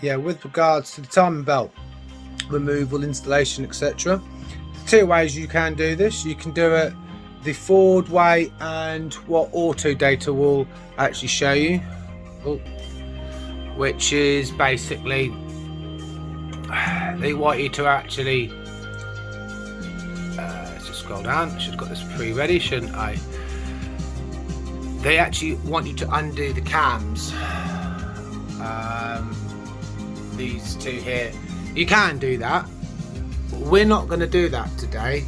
yeah, with regards to the timing belt removal, installation, etc., two ways you can do this. You can do it the forward way, and what auto data will actually show you, which is basically they want you to actually let's just scroll down. I should have got this pre-ready, shouldn't I? They actually want you to undo the cams, these two here. You can do that. We're not going to do that today.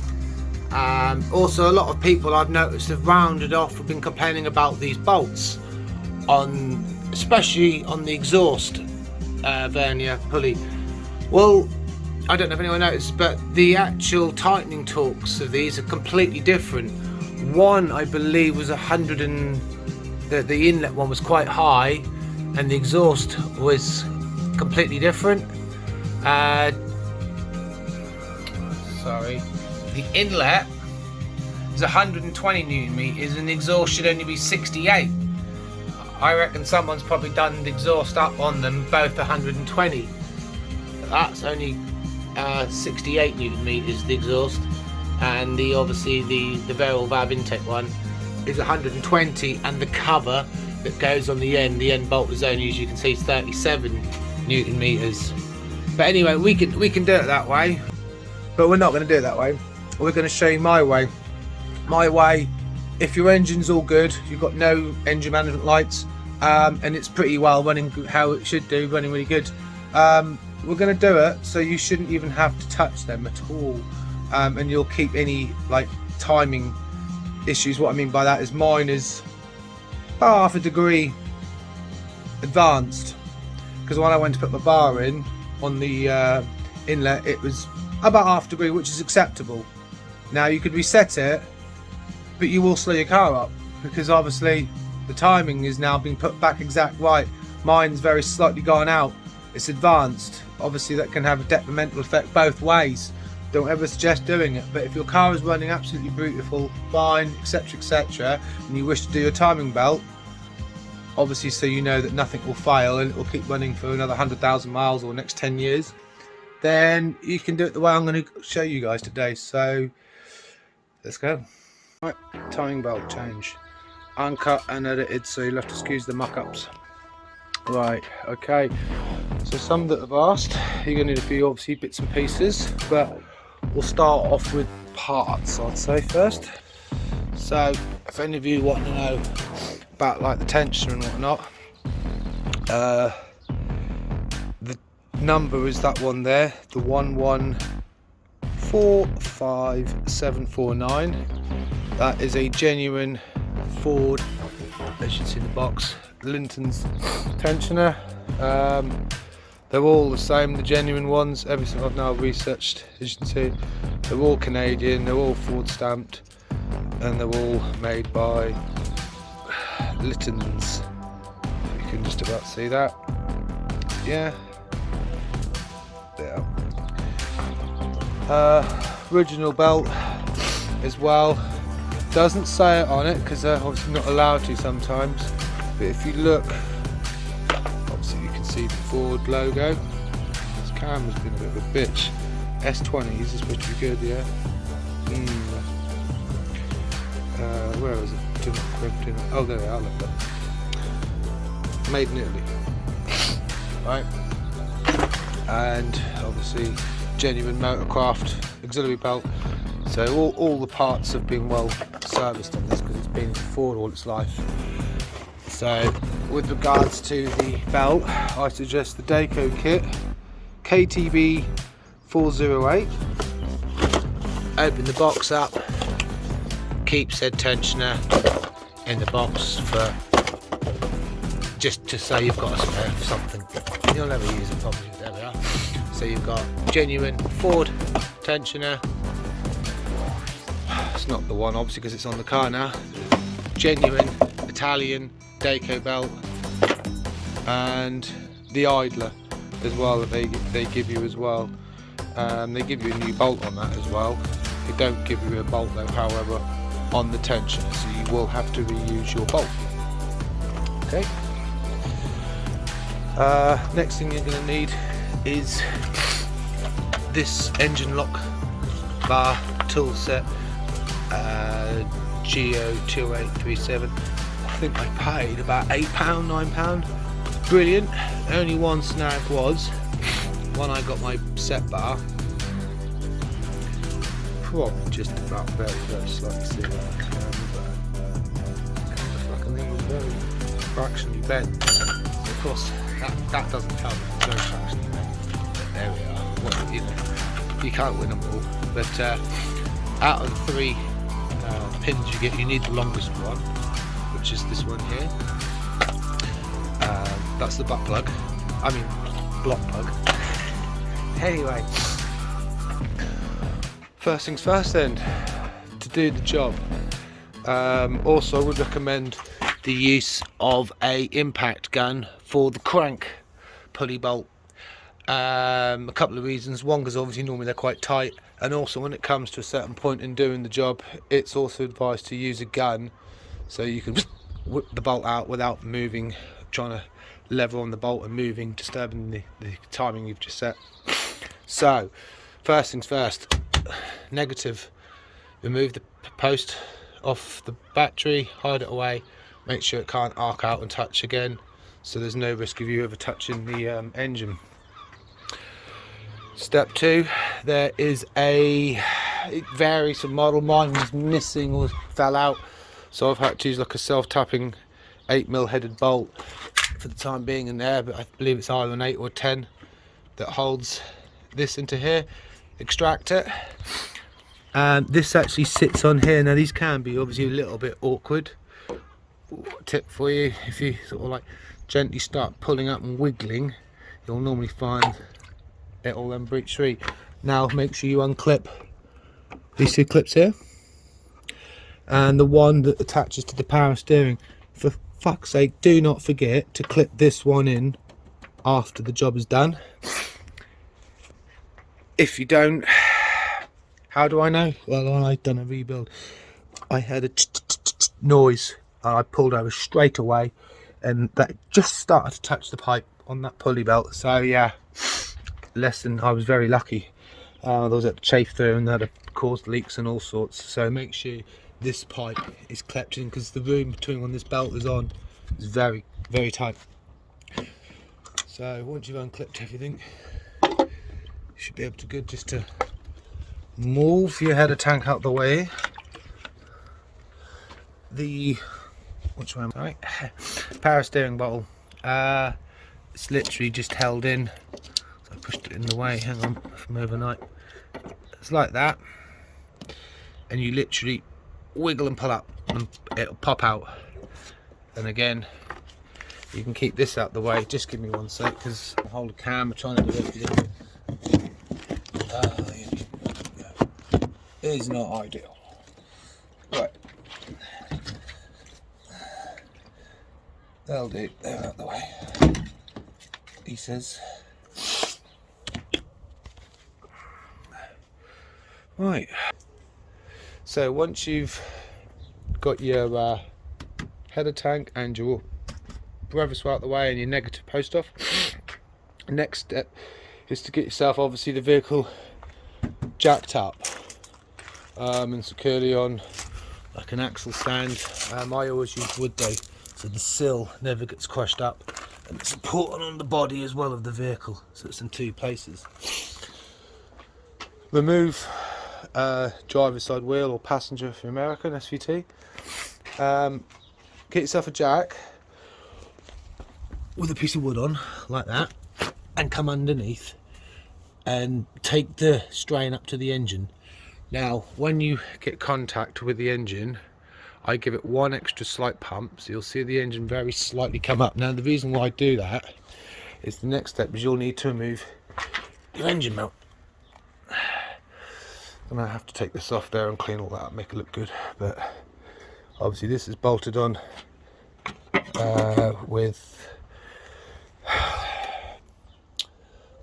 Also, a lot of people I've noticed have rounded off, have been complaining about these bolts on, especially on the exhaust vernier pulley. Well, I don't know if anyone noticed, but the actual tightening torques of these are completely different. One, I believe, was 100 and the inlet one was quite high, and the exhaust was completely different. Sorry, the inlet is 120 Newton meters and the exhaust should only be 68. I reckon someone's probably done the exhaust up on them both 120. That's only 68 Newton meters, the exhaust, and the obviously the variable valve intake one is 120, and the cover that goes on the end bolt is only, as you can see, 37 Newton meters. But anyway, we can do it that way, but we're not going to do it that way. We're going to show you my way. My way, if your engine's all good, you've got no engine management lights, and it's pretty well running how it should do, running really good, we're going to do it so you shouldn't even have to touch them at all, and you'll keep any like timing issues. What I mean by that is mine is about half a degree advanced, because when I went to put my bar in on the inlet, it was about half a degree, which is acceptable. Now you could reset it, but you will slow your car up, because obviously the timing is now being put back exact right. Mine's very slightly gone out, it's advanced. Obviously that can have a detrimental effect both ways. Don't ever suggest doing it, but if your car is running absolutely beautiful, fine, etc, etc, and you wish to do your timing belt, obviously so you know that nothing will fail and it will keep running for another 100,000 miles or next 10 years, then you can do it the way I'm going to show you guys today. So let's go. Right, timing belt change, uncut and edited, so you'll have to excuse the muck-ups. Right, okay, so some that have asked, you're going to need a few obviously bits and pieces, but we'll start off with parts, I'd say, first. So if any of you want to know about like the tensioner and whatnot, the number is that one there, the 1145749. That is a genuine Ford, as you can see in the box, Linton's tensioner. They're all the same, the genuine ones. Everything I've now researched, as you can see, they're all Canadian, they're all Ford stamped, and they're all made by Linton's. You can just about see that. Yeah. There. Original belt as well. Doesn't say it on it because they're obviously not allowed to sometimes, but if you look, obviously you can see the Ford logo. This camera's been a bit of a bitch. S20s is supposed to be good, yeah. Where is it? Oh, there they are. Look, look. Made in Italy, right? And obviously genuine Motorcraft auxiliary belt. So all the parts have been well serviced on this because it's been Ford all its life. So with regards to the belt, I suggest the Daco kit, KTB 408. Open the box up, keep said tensioner in the box for just to say you've got a spare for something. You'll never use it probably. There we are. So you've got genuine Ford tensioner. It's not the one obviously because it's on the car now. Genuine Italian Daco belt, and the idler as well that they give you as well. They give you a new bolt on that as well. They don't give you a bolt though, however, on the tensioner, so you will have to reuse your bolt. Okay. Next thing you're going to need is this engine lock bar tool set, Geo2837. I think I paid about £8, £9. Brilliant. Only one snag was when I got my set bar, probably just about very slightly sitting on the camera, but the fucking thing was very fractionally bent. Of course, that doesn't help. It's very fractionally bent. But there we are. Well, you know, you can't win them all. But out of the 3 pins you get, you need the longest one, which is this one here. That's the butt plug. I mean, block plug. Anyway, first things first then, to do the job. Also, I would recommend the use of a impact gun for the crank pulley bolt. A couple of reasons. One, because obviously normally they're quite tight, and also when it comes to a certain point in doing the job, it's also advised to use a gun so you can whip the bolt out without moving, trying to lever on the bolt and moving, disturbing the timing you've just set. So first things first, negative, remove the post off the battery, hide it away, make sure it can't arc out and touch again, so there's no risk of you ever touching the engine. Step 2, there is it varies from model. Mine was missing or fell out, so I've had to use like a self-tapping 8mm headed bolt for the time being in there, but I believe it's either an 8 or 10 that holds this into here. Extract it, and this actually sits on here. Now these can be obviously a little bit awkward. Tip for you, if you sort of like gently start pulling up and wiggling, you'll normally find it'll then breach free. Now make sure you unclip these 2 clips here, and the one that attaches to the power steering. For fuck's sake, do not forget to clip this one in after the job is done. If you don't, how do I know? Well, when I'd done a rebuild, I heard a noise and I pulled over straight away, and that just started to touch the pipe on that pulley belt. So yeah, I was very lucky. There was a chafe through and that caused leaks and all sorts. So make sure this pipe is clipped in, because the room between when this belt is on is very tight. So once you've unclipped everything, you should be able to just to move your header tank out the way. Which one? Right, power steering bottle. It's literally just held in. So I pushed it in the way. Hang on, from overnight. It's like that, and you literally wiggle and pull up, and it'll pop out. And again, you can keep this out the way. Just give me one sec, because I hold a camera trying to do everything. It is not ideal. Right. That'll do. They're out the way, he says. Right. So once you've got your header tank and your brevis out the way and your negative post off, next step is to get yourself, obviously, the vehicle jacked up and securely on like an axle stand. I always use wood though, so the sill never gets crushed up, and it's important on the body as well of the vehicle, so it's in 2 places. Remove driver's side wheel or passenger if you're American, SVT. Get yourself a jack with a piece of wood on like that, and come underneath and take the strain up to the engine. Now when you get contact with the engine, I give it 1 extra slight pump, so you'll see the engine very slightly come up. Now the reason why I do that is the next step is you'll need to remove your engine mount. And I have to take this off there and clean all that up, make it look good. But obviously this is bolted on with,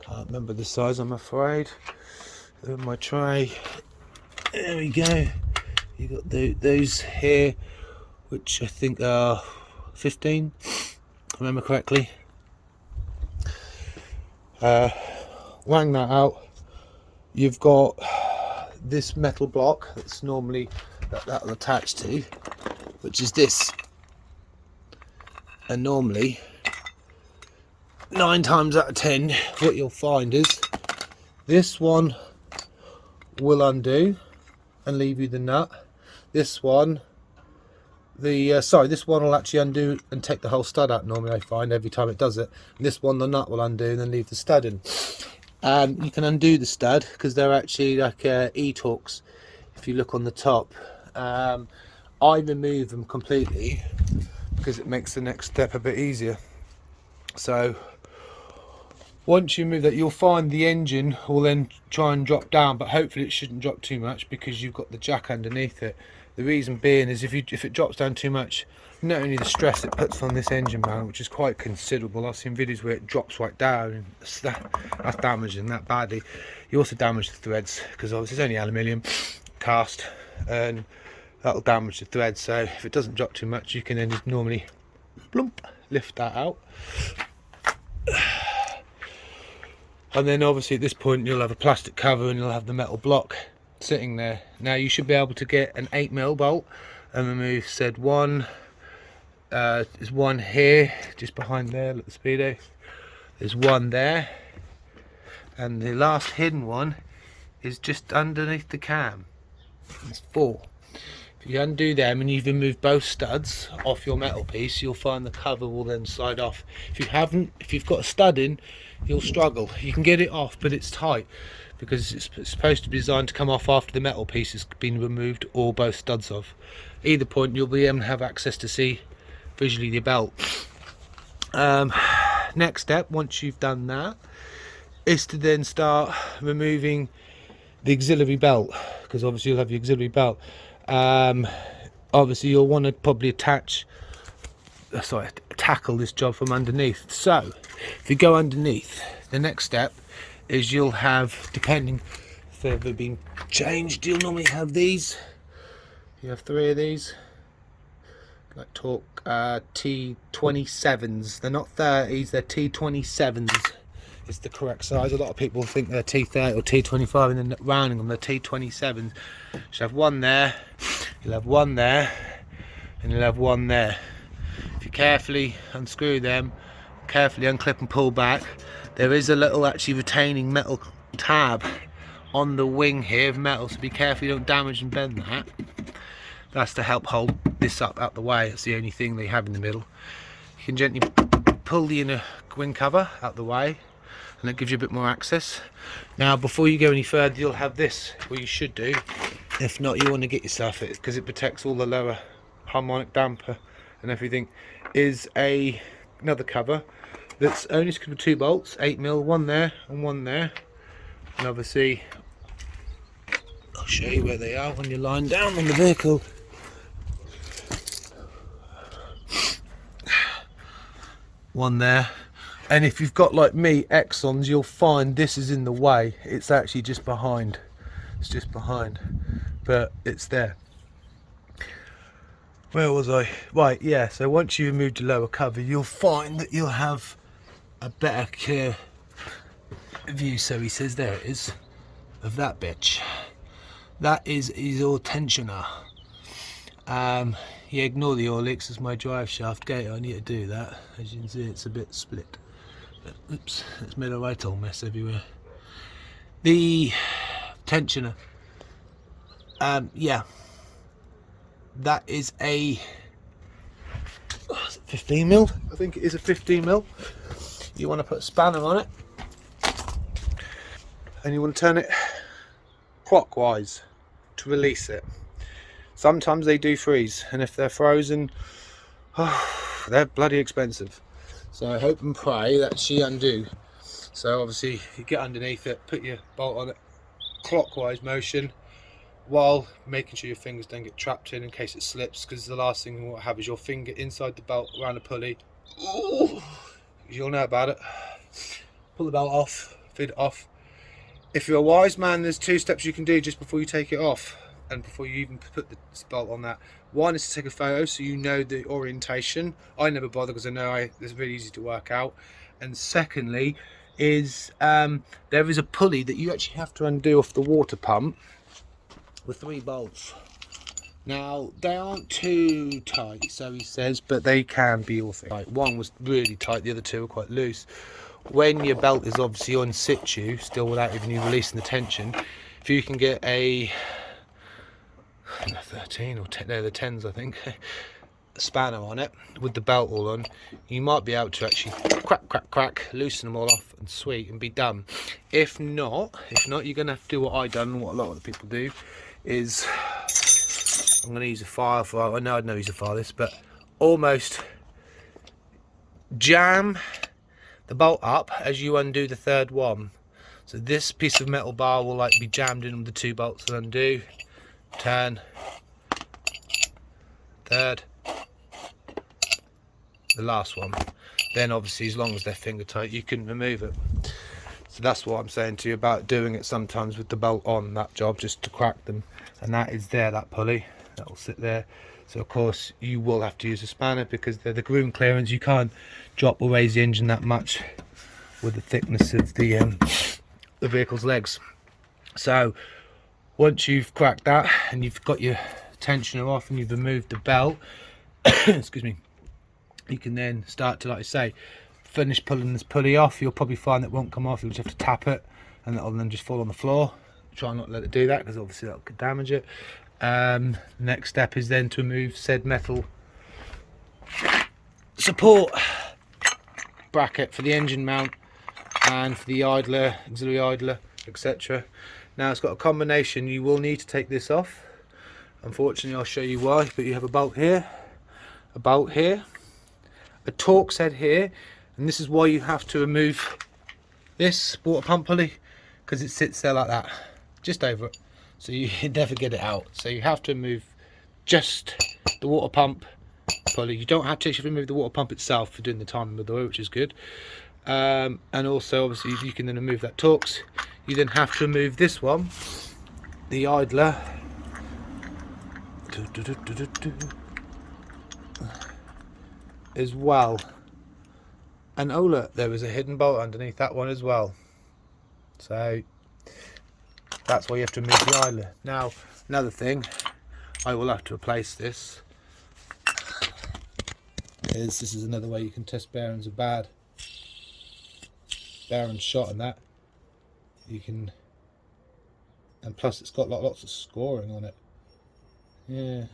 can't remember the size, I'm afraid. In my tray, there we go. You got those here, which I think are 15, if I remember correctly. Wang that out. You've got this metal block that's normally that'll attach to, which is this, and normally 9 times out of 10 what you'll find is this one will undo and leave you the nut. This one, this one will actually undo and take the whole stud out normally, I find, every time it does it. And this one, the nut will undo and then leave the stud in. And you can undo the stud because they're actually like e-torques if you look on the top. I remove them completely because it makes the next step a bit easier. So once you move that, you'll find the engine will then try and drop down, but hopefully it shouldn't drop too much because you've got the jack underneath it. The reason being is if it drops down too much, not only the stress it puts on this engine mount, which is quite considerable. I've seen videos where it drops right down and that's damaging that badly. You also damage the threads because obviously it's only aluminium cast and that'll damage the threads. So if it doesn't drop too much, you can then just normally plump, lift that out. And then obviously at this point you'll have a plastic cover and you'll have the metal block sitting there. Now you should be able to get an 8mm bolt and remove said one. There's one here just behind there, look, the speedo. There's one there, and the last hidden one is just underneath the cam. There's 4. If you undo them and you've removed both studs off your metal piece, you'll find the cover will then slide off. If you've got a stud in, you'll struggle. You can get it off, but it's tight because it's supposed to be designed to come off after the metal piece has been removed or both studs off. Either point, you'll be able to have access to see visually the belt. Next step, once you've done that, is to then start removing the auxiliary belt, because obviously you'll have your auxiliary belt. Obviously you'll want to probably tackle this job from underneath. So if you go underneath, the next step is you'll have, depending if they've been changed, you'll normally have these. You have 3 of these, like Torque T27s. They're not 30s, they're T27s. It's the correct size. A lot of people think they're T30 or T25 and then rounding them, they're T27s. You'll have one there, you'll have one there, and you'll have one there. If you carefully unscrew them, carefully unclip and pull back, there is a little actually retaining metal tab on the wing here of metal, so be careful you don't damage and bend that. That's to help hold this up out the way. It's the only thing they have in the middle. You can gently pull the inner wing cover out the way and it gives you a bit more access. Now before you go any further, you'll have this, what you should do, if not you want to get yourself it, because it protects all the lower harmonic damper and everything, is another cover that's only screwed with 2 bolts, 8mm, one there and one there. And obviously I'll show you where they are when you're lying down on the vehicle. One there, and if you've got like me Exxons, you'll find this is in the way. It's actually just behind, it's just behind, but it's there. Where was I? Right, yeah, so once you've removed your lower cover, you'll find that you'll have a better clear view. So he says there it is, of that bitch. That is his oil tensioner. Yeah, ignore the oil leaks, it's my drive shaft gate. I need to do that. As you can see, it's a bit split. But, oops, it's made a right old mess everywhere. The tensioner, yeah, that is a 15mm. I think it is a 15mm. You want to put a spanner on it, and you want to turn it clockwise to release it. Sometimes they do freeze, and if they're frozen, oh, they're bloody expensive. So I hope and pray that she undo. So obviously you get underneath it, put your bolt on it, clockwise motion, while making sure your fingers don't get trapped in case it slips, because the last thing you want to have is your finger inside the belt around the pulley. Ooh, you'll know about it. Pull the belt off, feed it off. If you're a wise man, there's 2 steps you can do just before you take it off and before you even put the belt on that. One is to take a photo so you know the orientation. I never bother because I know it's really easy to work out. And secondly is there is a pulley that you actually have to undo off the water pump with 3 bolts. Now they aren't too tight, so he says, but they can be also tight. One was really tight, the other 2 were quite loose. When your belt is obviously on situ, still without even you releasing the tension, if you can get a 13 or 10, no, the 10s I think, spanner on it with the belt all on, you might be able to actually crack, loosen them all off and sweet and be done. If not, you're gonna have to do what I done and what a lot of the people do is, I'm gonna use a file for, I know I'd never use a file this, but almost jam the bolt up as you undo the 3rd one. So this piece of metal bar will like be jammed in with the 2 bolts and undo, turn, 3rd, the last one. Then obviously as long as they're finger tight you can remove it. So that's what I'm saying to you about doing it sometimes with the belt on that job, just to crack them. And that is there, that pulley that will sit there. So of course you will have to use a spanner because they're the groom clearance. You can't drop or raise the engine that much with the thickness of the vehicle's legs. So once you've cracked that and you've got your tensioner off and you've removed the belt, excuse me, you can then start to, like I say, finish pulling this pulley off. You'll probably find that won't come off, you'll just have to tap it and it'll then just fall on the floor. Try not to let it do that because obviously that could damage it. Next step is then to remove said metal support bracket for the engine mount and for the idler, auxiliary idler, etc. Now it's got a combination. You will need to take this off. Unfortunately I'll show you why, but you have a bolt here, a bolt here, a Torx head here, and this is why you have to remove this water pump pulley, because it sits there like that, just over it, so you never get it out. So you have to remove just the water pump pulley. You don't have to actually remove the water pump itself for doing the timing with the oil, which is good. And also obviously you can then remove that Torx. You then have to remove this one, the idler, as well. And oh look, there was a hidden bolt underneath that one as well. So that's why you have to remove the idler. Now another thing, I will have to replace this, is this is another way you can test bearings are bad. Bearing shot and that you can, and plus it's got lots of scoring on it. Yeah,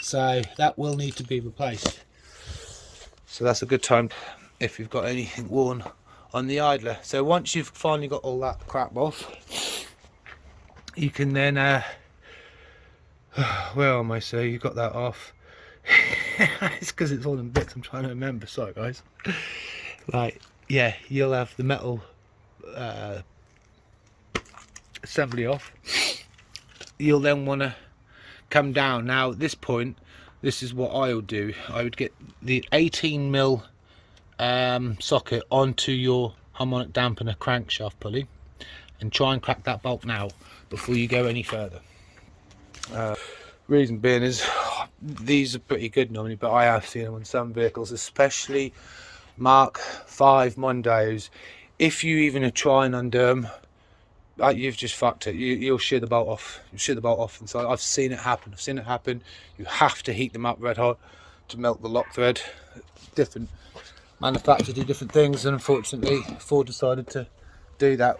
so that will need to be replaced. So that's a good time if you've got anything worn on the idler. So once you've finally got all that crap off, you can then where am I? So you got that off. It's because it's all in bits, I'm trying to remember, sorry guys. Like, yeah, you'll have the metal assembly off. You'll then want to come down. Now at this point, this is what I would do. I would get the 18mm socket onto your harmonic dampener crankshaft pulley and try and crack that bolt now before you go any further. Reason being is these are pretty good normally, but I have seen them on some vehicles, especially Mark 5 Mondeos. If you even try and undo them, you've just fucked it. You'll shear the bolt off. You shear the bolt off inside. I've seen it happen. You have to heat them up red hot to melt the lock thread. Different manufacturers do different things, and unfortunately Ford decided to do that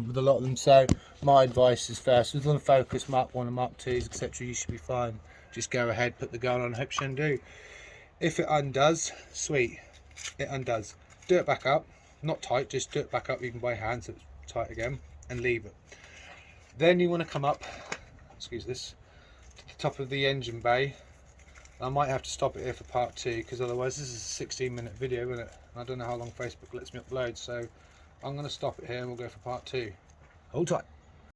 with a lot of them. So my advice is first, with on Focus Mark 1 and Mark 2s, etc., you should be fine. Just go ahead, put the gun on, hope you undo. If it undoes, sweet, it undoes. Do it back up, not tight, just do it back up. You can by hand so it's tight again, and leave it. Then you want to come up, excuse this, to the top of the engine bay. I might have to stop it here for part 2, because otherwise this is a 16-minute video, isn't it? I don't know how long Facebook lets me upload, so I'm going to stop it here and we'll go for part 2. Hold tight.